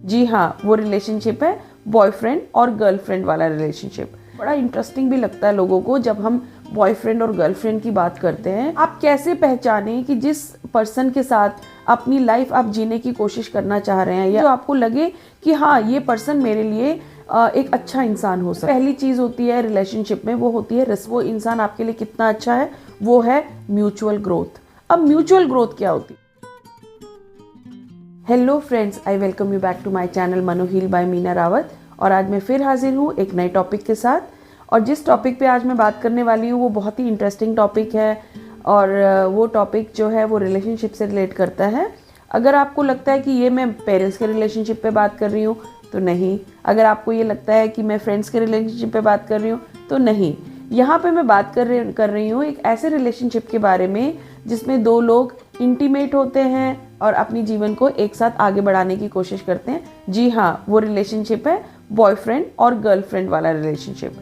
जी हाँ, वो रिलेशनशिप है बॉयफ्रेंड और गर्लफ्रेंड वाला रिलेशनशिप। बड़ा इंटरेस्टिंग भी लगता है लोगों को जब हम बॉयफ्रेंड और गर्लफ्रेंड की बात करते हैं। आप कैसे पहचानें कि जिस पर्सन के साथ अपनी लाइफ आप जीने की कोशिश करना चाह रहे हैं या जो आपको लगे कि हाँ ये पर्सन मेरे लिए एक अच्छा इंसान हो सकता है। पहली चीज़ होती है रिलेशनशिप में, वो होती है वो इंसान आपके लिए कितना अच्छा है, वो है म्यूचुअल ग्रोथ। अब म्यूचुअल ग्रोथ क्या होती है? Hello friends, I welcome you back to my channel Mano heal by Meena Rawat. और आज मैं फिर हाजिर हूँ एक नए टॉपिक के साथ। और जिस टॉपिक पे आज मैं बात करने वाली हूँ वो बहुत ही इंटरेस्टिंग टॉपिक है और वो टॉपिक जो है वो रिलेशनशिप से रिलेट करता है। अगर आपको लगता है कि ये मैं पेरेंट्स के रिलेशनशिप पे बात कर रही हूँ तो नहीं, अगर आपको ये लगता है कि मैं फ्रेंड्स के रिलेशनशिप पे बात कर रही हूँ तो नहीं। यहाँ पे मैं बात कर रही हूँ एक ऐसे रिलेशनशिप के बारे में जिसमें दो लोग इंटीमेट होते हैं और अपनी जीवन को एक साथ आगे बढ़ाने की कोशिश करते हैं। जी हाँ, वो रिलेशनशिप है बॉयफ्रेंड और गर्लफ्रेंड वाला रिलेशनशिप।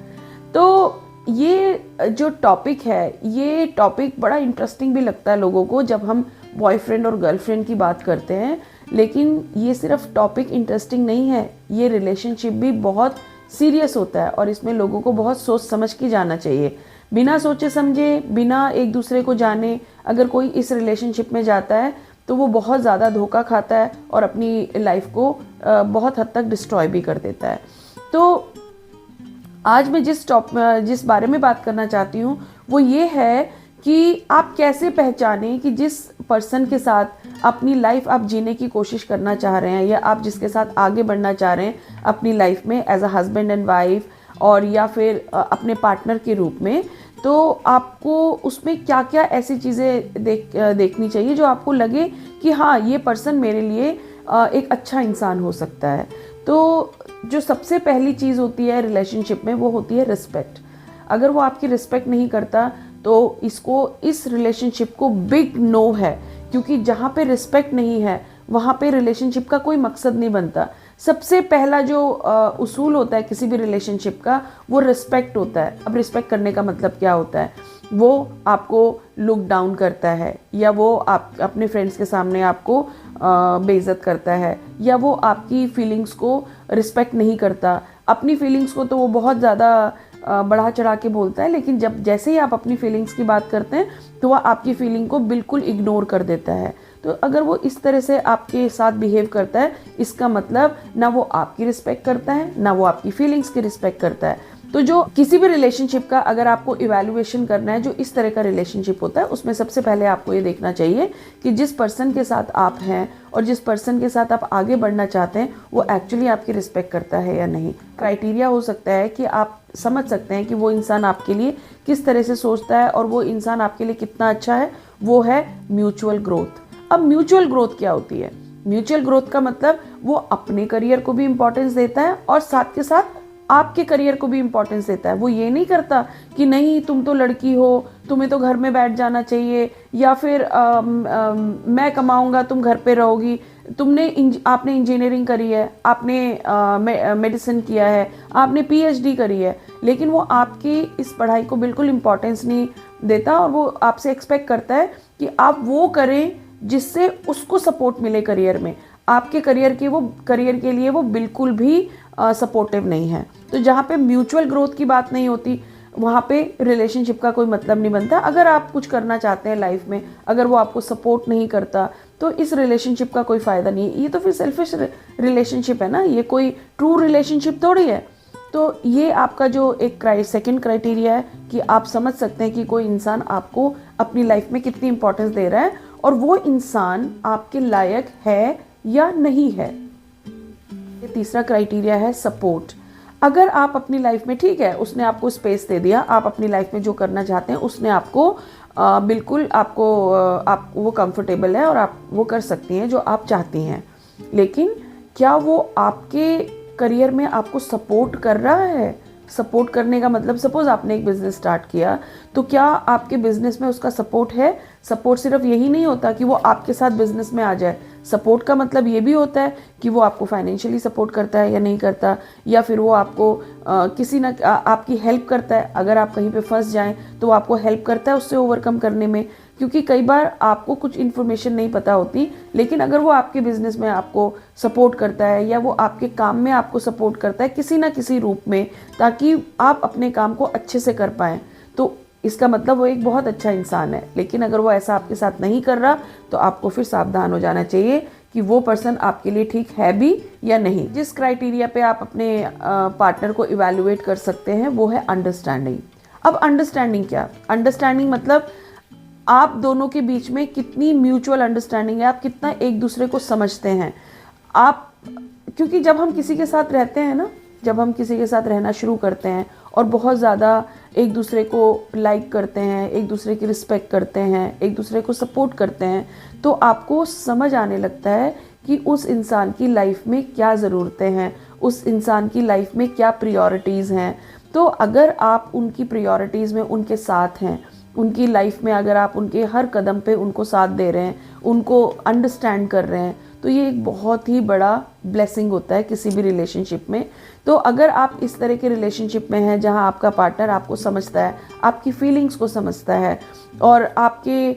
तो ये जो टॉपिक है, ये टॉपिक बड़ा इंटरेस्टिंग भी लगता है लोगों को जब हम बॉयफ्रेंड और गर्लफ्रेंड की बात करते हैं। लेकिन ये सिर्फ टॉपिक इंटरेस्टिंग नहीं है, ये रिलेशनशिप भी बहुत सीरियस होता है और इसमें लोगों को बहुत सोच समझ के जाना चाहिए। बिना सोचे समझे, बिना एक दूसरे को जाने अगर कोई इस रिलेशनशिप में जाता है तो वो बहुत ज़्यादा धोखा खाता है और अपनी लाइफ को बहुत हद तक डिस्ट्रॉय भी कर देता है। तो आज मैं जिस बारे में बात करना चाहती हूँ वो ये है कि आप कैसे पहचानें कि जिस पर्सन के साथ अपनी लाइफ आप जीने की कोशिश करना चाह रहे हैं या आप जिसके साथ आगे बढ़ना चाह रहे हैं अपनी लाइफ में as a husband and wife और या फिर अपने पार्टनर के रूप में, तो आपको उसमें क्या क्या ऐसी चीज़ें देखनी चाहिए जो आपको लगे कि हाँ ये पर्सन मेरे लिए एक अच्छा इंसान हो सकता है। तो जो सबसे पहली चीज़ होती है रिलेशनशिप में वो होती है रिस्पेक्ट। अगर वो आपकी रिस्पेक्ट नहीं करता तो इस रिलेशनशिप को बिग नो है, क्योंकि जहाँ पे रिस्पेक्ट नहीं है वहाँ पे रिलेशनशिप का कोई मकसद नहीं बनता। सबसे पहला जो उसूल होता है किसी भी रिलेशनशिप का वो रिस्पेक्ट होता है। अब रिस्पेक्ट करने का मतलब क्या होता है? वो आपको लुक डाउन करता है या वो आप अपने फ्रेंड्स के सामने आपको बेइज्जत करता है या वो आपकी फीलिंग्स को रिस्पेक्ट नहीं करता। अपनी फीलिंग्स को तो वो बहुत ज़्यादा बढ़ा चढ़ा के बोलता है, लेकिन जैसे ही आप अपनी फीलिंग्स की बात करते हैं तो वह आपकी फीलिंग को बिल्कुल इग्नोर कर देता है। तो अगर वो इस तरह से आपके साथ बिहेव करता है, इसका मतलब ना वो आपकी रिस्पेक्ट करता है ना वो आपकी फीलिंग्स की रिस्पेक्ट करता है। तो जो किसी भी रिलेशनशिप का अगर आपको इवैल्यूएशन करना है, जो इस तरह का रिलेशनशिप होता है, उसमें सबसे पहले आपको ये देखना चाहिए कि जिस पर्सन के साथ आप हैं और जिस पर्सन के साथ आप आगे बढ़ना चाहते हैं वो एक्चुअली आपकी रिस्पेक्ट करता है या नहीं। क्राइटेरिया हो सकता है कि आप समझ सकते हैं कि वो इंसान आपके लिए किस तरह से सोचता है और वो इंसान आपके लिए कितना अच्छा है, वो है म्यूचुअल ग्रोथ। अब म्यूचुअल ग्रोथ क्या होती है? म्यूचुअल ग्रोथ का मतलब वो अपने करियर को भी इंपॉर्टेंस देता है और साथ के साथ आपके करियर को भी इंपॉर्टेंस देता है। वो ये नहीं करता कि नहीं तुम तो लड़की हो, तुम्हें तो घर में बैठ जाना चाहिए, या फिर मैं कमाऊंगा तुम घर पे रहोगी। आपने इंजीनियरिंग करी है, आपने मेडिसिन किया है, आपने पीएचडी करी है, लेकिन वो आपकी इस पढ़ाई को बिल्कुल इंपॉर्टेंस नहीं देता और वो आपसे एक्सपेक्ट करता है कि आप वो करें जिससे उसको सपोर्ट मिले करियर में। आपके करियर के लिए वो बिल्कुल भी सपोर्टिव नहीं है। तो जहाँ पे म्यूचुअल ग्रोथ की बात नहीं होती वहाँ पे रिलेशनशिप का कोई मतलब नहीं बनता। अगर आप कुछ करना चाहते हैं लाइफ में, अगर वो आपको सपोर्ट नहीं करता तो इस रिलेशनशिप का कोई फ़ायदा नहीं है। ये तो फिर सेल्फिश रिलेशनशिप है ना, ये कोई ट्रू रिलेशनशिप थोड़ी है। तो ये आपका जो एक सेकंड क्राइटेरिया है कि आप समझ सकते हैं कि कोई इंसान आपको अपनी लाइफ में कितनी इंपॉर्टेंस दे रहा है और वो इंसान आपके लायक है या नहीं है। ये तीसरा क्राइटेरिया है सपोर्ट। अगर आप अपनी लाइफ में, ठीक है, उसने आपको स्पेस दे दिया, आप अपनी लाइफ में जो करना चाहते हैं उसने आपको बिल्कुल आप वो कंफर्टेबल है और आप वो कर सकती हैं जो आप चाहती हैं, लेकिन क्या वो आपके करियर में आपको सपोर्ट कर रहा है? सपोर्ट करने का मतलब, सपोज आपने एक बिजनेस स्टार्ट किया तो क्या आपके बिजनेस में उसका सपोर्ट है? सपोर्ट सिर्फ यही नहीं होता कि वो आपके साथ बिजनेस में आ जाए। सपोर्ट का मतलब ये भी होता है कि वो आपको फाइनेंशियली सपोर्ट करता है या नहीं करता, या फिर वो आपको आपकी हेल्प करता है। अगर आप कहीं पे फंस जाएं तो वो आपको हेल्प करता है उससे ओवरकम करने में। क्योंकि कई बार आपको कुछ इन्फॉर्मेशन नहीं पता होती, लेकिन अगर वो आपके बिजनेस में आपको सपोर्ट करता है या वो आपके काम में आपको सपोर्ट करता है किसी ना किसी रूप में, ताकि आप अपने काम को अच्छे से कर पाएँ, तो इसका मतलब वो एक बहुत अच्छा इंसान है। लेकिन अगर वो ऐसा आपके साथ नहीं कर रहा तो आपको फिर सावधान हो जाना चाहिए कि वो पर्सन आपके लिए ठीक है भी या नहीं। जिस क्राइटेरिया पे आप अपने पार्टनर को इवैल्यूएट कर सकते हैं वो है अंडरस्टैंडिंग। अब अंडरस्टैंडिंग क्या? अंडरस्टैंडिंग मतलब आप दोनों के बीच में कितनी म्यूचुअल अंडरस्टैंडिंग है, आप कितना एक दूसरे को समझते हैं। आप, क्योंकि जब हम किसी के साथ रहते हैं ना, जब हम किसी के साथ रहना शुरू करते हैं और बहुत ज़्यादा एक दूसरे को लाइक करते हैं, एक दूसरे की रिस्पेक्ट करते हैं, एक दूसरे को सपोर्ट करते हैं, तो आपको समझ आने लगता है कि उस इंसान की लाइफ में क्या ज़रूरतें हैं, उस इंसान की लाइफ में क्या प्रायोरिटीज़ हैं। तो अगर आप उनकी प्रायोरिटीज़ में उनके साथ हैं, उनकी लाइफ में अगर आप उनके हर कदम पे उनको साथ दे रहे हैं, उनको अंडरस्टैंड कर रहे हैं, तो ये एक बहुत ही बड़ा ब्लेसिंग होता है किसी भी रिलेशनशिप में। तो अगर आप इस तरह के रिलेशनशिप में हैं जहां आपका पार्टनर आपको समझता है, आपकी फीलिंग्स को समझता है और आपके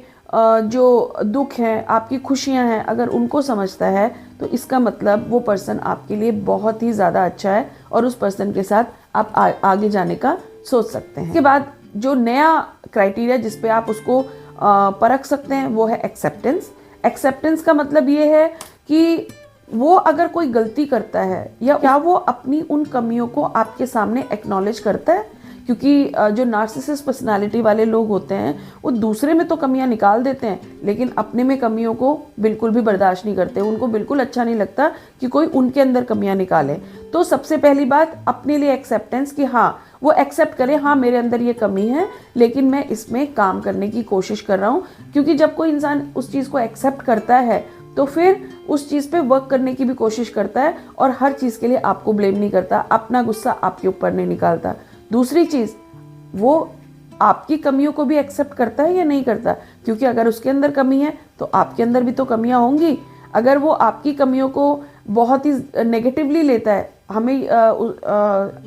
जो दुख हैं, आपकी खुशियां हैं, अगर उनको समझता है, तो इसका मतलब वो पर्सन आपके लिए बहुत ही ज़्यादा अच्छा है और उस पर्सन के साथ आप आगे जाने का सोच सकते हैं। इसके बाद जो नया क्राइटेरिया जिस पे आप उसको परख सकते हैं वो है एक्सेप्टेंस। एक्सेप्टेंस का मतलब ये है कि वो अगर कोई गलती करता है या क्या वो अपनी उन कमियों को आपके सामने एक्नॉलेज करता है। क्योंकि जो नार्सिसिस्ट पर्सनालिटी वाले लोग होते हैं वो दूसरे में तो कमियां निकाल देते हैं, लेकिन अपने में कमियों को बिल्कुल भी बर्दाश्त नहीं करते। उनको बिल्कुल अच्छा नहीं लगता कि कोई उनके अंदर कमियां निकाले। तो सबसे पहली बात अपने लिए एक्सेप्टेंस, कि हाँ वो एक्सेप्ट करे, हाँ मेरे अंदर ये कमी है लेकिन मैं इसमें काम करने की कोशिश कर रहा हूँ। क्योंकि जब कोई इंसान उस चीज़ को एक्सेप्ट करता है तो फिर उस चीज़ पे वर्क करने की भी कोशिश करता है और हर चीज़ के लिए आपको ब्लेम नहीं करता, अपना गुस्सा आपके ऊपर नहीं निकालता। दूसरी चीज़, वो आपकी कमियों को भी एक्सेप्ट करता है या नहीं करता, क्योंकि अगर उसके अंदर कमी है तो आपके अंदर भी तो कमियां होंगी। अगर वो आपकी कमियों को बहुत ही नेगेटिवली लेता है, हमें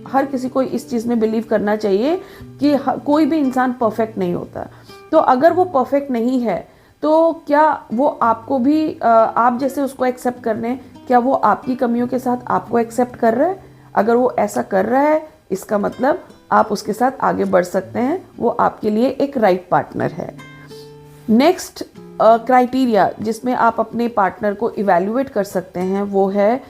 हर किसी को इस चीज़ में बिलीव करना चाहिए कि कोई भी इंसान परफेक्ट नहीं होता। तो अगर वो परफेक्ट नहीं है तो क्या वो आपको भी आप जैसे उसको एक्सेप्ट कर रहे हैं, क्या वो आपकी कमियों के साथ आपको एक्सेप्ट कर रहा है? अगर वो ऐसा कर रहा है, इसका मतलब आप उसके साथ आगे बढ़ सकते हैं, वो आपके लिए एक राइट पार्टनर है। नेक्स्ट क्राइटेरिया जिसमें आप अपने पार्टनर को इवैल्यूएट कर सकते हैं वो है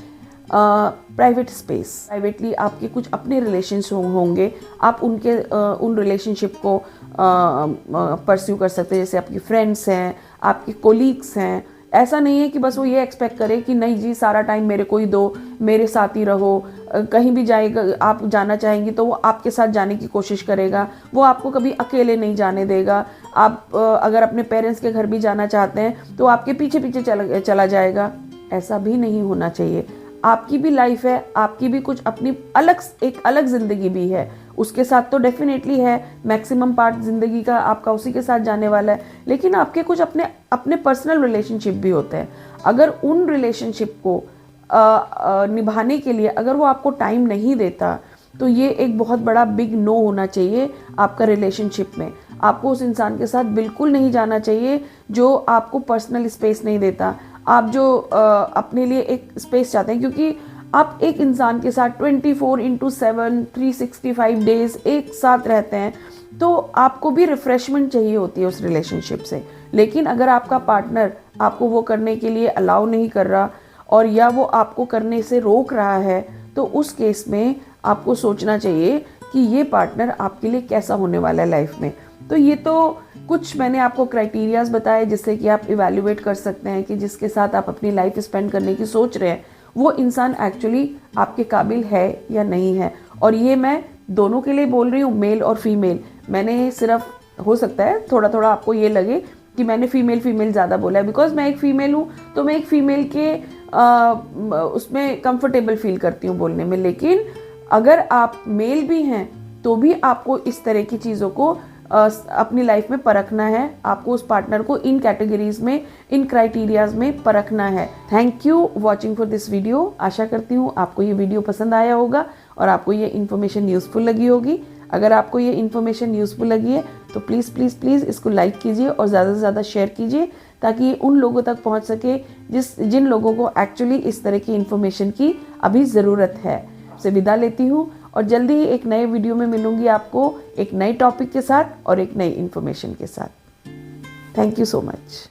प्राइवेट स्पेस। प्राइवेटली आपके कुछ अपने रिलेशंस होंगे, आप उनके उन रिलेशनशिप को परस्यू कर सकते हैं। जैसे आपकी फ्रेंड्स हैं, आपके कोलीग्स हैं। ऐसा नहीं है कि बस वो ये एक्सपेक्ट करे कि नहीं जी सारा टाइम मेरे को ही दो, मेरे साथ ही रहो, कहीं भी जाएगा आप जाना चाहेंगी तो वो आपके साथ जाने की कोशिश करेगा, वो आपको कभी अकेले नहीं जाने देगा। आप अगर अपने पेरेंट्स के घर भी जाना चाहते हैं तो आपके पीछे पीछे चला जाएगा। ऐसा भी नहीं होना चाहिए। आपकी भी लाइफ है, आपकी भी कुछ अपनी एक अलग ज़िंदगी भी है, उसके साथ तो डेफिनेटली है, मैक्सिमम पार्ट ज़िंदगी का आपका उसी के साथ जाने वाला है, लेकिन आपके कुछ अपने पर्सनल रिलेशनशिप भी होते हैं। अगर उन रिलेशनशिप को निभाने के लिए अगर वो आपको टाइम नहीं देता तो ये एक बहुत बड़ा बिग नो होना चाहिए आपका रिलेशनशिप में। आपको उस इंसान के साथ बिल्कुल नहीं जाना चाहिए जो आपको पर्सनल स्पेस नहीं देता। आप जो अपने लिए एक स्पेस चाहते हैं, क्योंकि आप एक इंसान के साथ 24/7 365 डेज एक साथ रहते हैं, तो आपको भी रिफ्रेशमेंट चाहिए होती है उस रिलेशनशिप से। लेकिन अगर आपका पार्टनर आपको वो करने के लिए अलाउ नहीं कर रहा और या वो आपको करने से रोक रहा है, तो उस केस में आपको सोचना चाहिए कि ये पार्टनर आपके लिए कैसा होने वाला है लाइफ में। तो ये तो कुछ मैंने आपको क्राइटेरियाज बताए जिससे कि आप इवैल्यूएट कर सकते हैं कि जिसके साथ आप अपनी लाइफ स्पेंड करने की सोच रहे हैं वो इंसान एक्चुअली आपके काबिल है या नहीं है। और ये मैं दोनों के लिए बोल रही हूँ, मेल और फीमेल। मैंने सिर्फ, हो सकता है थोड़ा थोड़ा आपको ये लगे कि मैंने फीमेल ज़्यादा बोला है, बिकॉज मैं एक फ़ीमेल हूँ तो मैं एक फ़ीमेल के उसमें कंफर्टेबल फील करती हूँ बोलने में। लेकिन अगर आप मेल भी हैं तो भी आपको इस तरह की चीज़ों को अपनी लाइफ में परखना है। आपको उस पार्टनर को इन कैटेगरीज में, इन क्राइटेरियाज में परखना है। Thank you watching for this video. आशा करती हूँ आपको ये वीडियो पसंद आया होगा और आपको ये इन्फॉर्मेशन यूजफुल लगी होगी। अगर आपको ये इन्फॉर्मेशन यूज़फुल लगी है तो प्लीज़ प्लीज़ प्लीज़ इसको लाइक कीजिए और ज़्यादा से ज़्यादा शेयर कीजिए, ताकि उन लोगों तक पहुंच सके जिन लोगों को एक्चुअली इस तरह की इन्फॉर्मेशन की अभी ज़रूरत है। से विदा लेती हूँ और जल्दी ही एक नए वीडियो में मिलूँगी आपको एक नए टॉपिक के साथ और एक नई इन्फॉर्मेशन के साथ। Thank you so much.